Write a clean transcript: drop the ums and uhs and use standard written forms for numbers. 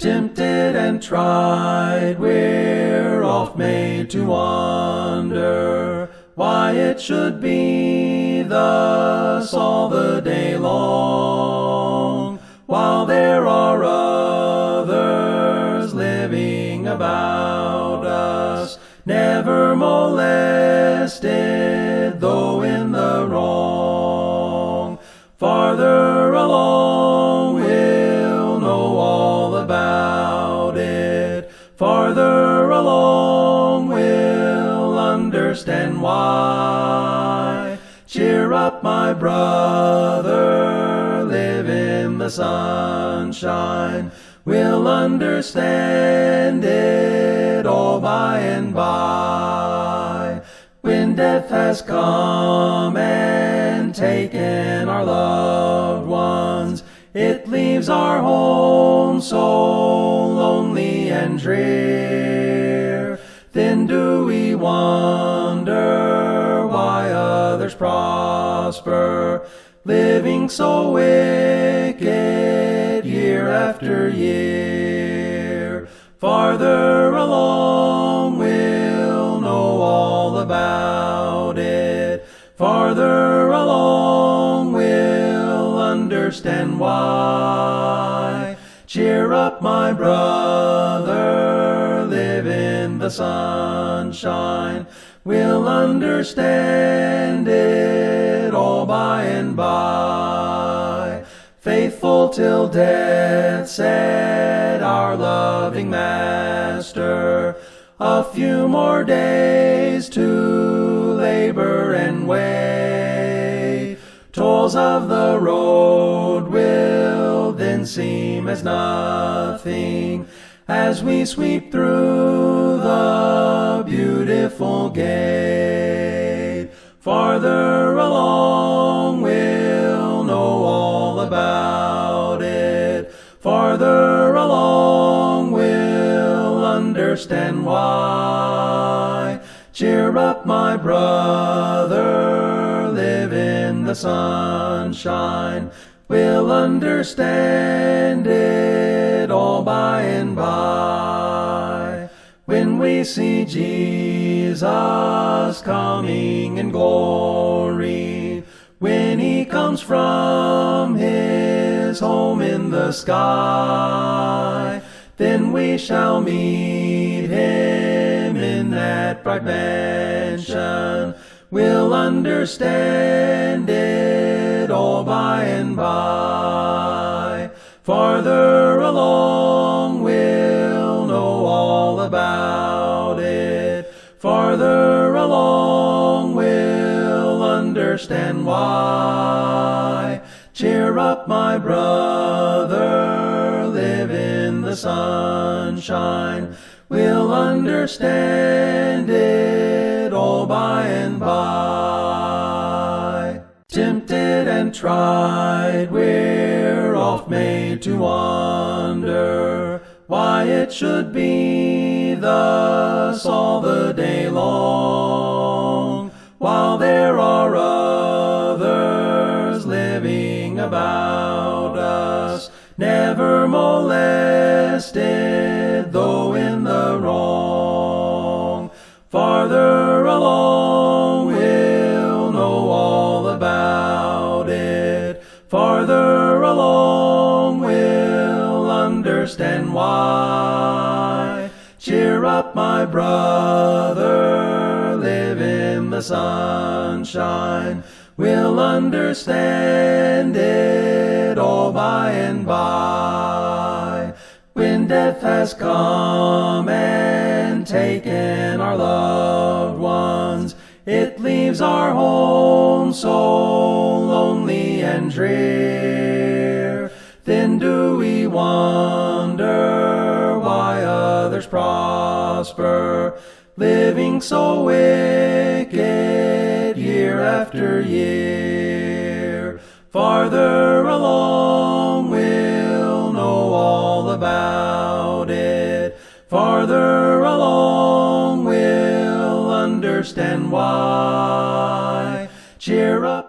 Tempted and tried, we're oft made to wonder why it should be thus all the day long, while there are others living about us, never molested, though in the wrong. Farther along we'll know all about it, farther along we'll understand why. Cheer up, my brother, live in the sunshine, we'll understand it all by and by. When death has come and taken our loved ones, it leaves our home so lonely and drear. Then do we wonder why others prosper, living so wicked year after year. Farther along we'll know all about it, farther along we'll understand why. Cheer up, my brother, live in the sunshine, we'll understand it all by and by. Faithful till death, said our loving Master, a few more days to labor and wait. Toils of the road will then seem as nothing as we sweep through the beautiful gate. Farther along we'll know all about it, farther along we'll understand why. Cheer up, my brother, live in the sunshine, we'll understand it all by and by. When we see Jesus coming in glory, when he comes from his home in the sky, then we shall meet him in that bright mansion. We'll understand it all by and by. Farther along we'll know all about it, farther along we'll understand why. Cheer up, my brother, live in the sunshine, we'll understand it all by and by. Tempted and tried, we're oft made to wonder why it should be thus all the day long, while there are others living about us, never molested, though in the wrong. Farther along we'll know all about it, farther along we'll understand why. Cheer up, my brother, live in the sunshine, we'll understand it all by and by. When death has come and taken our loved ones, it leaves our home so lonely and drear. Then do we wonder why others prosper, living so wicked year after year. Farther along we'll know all about it, farther along we'll understand why. Cheer up.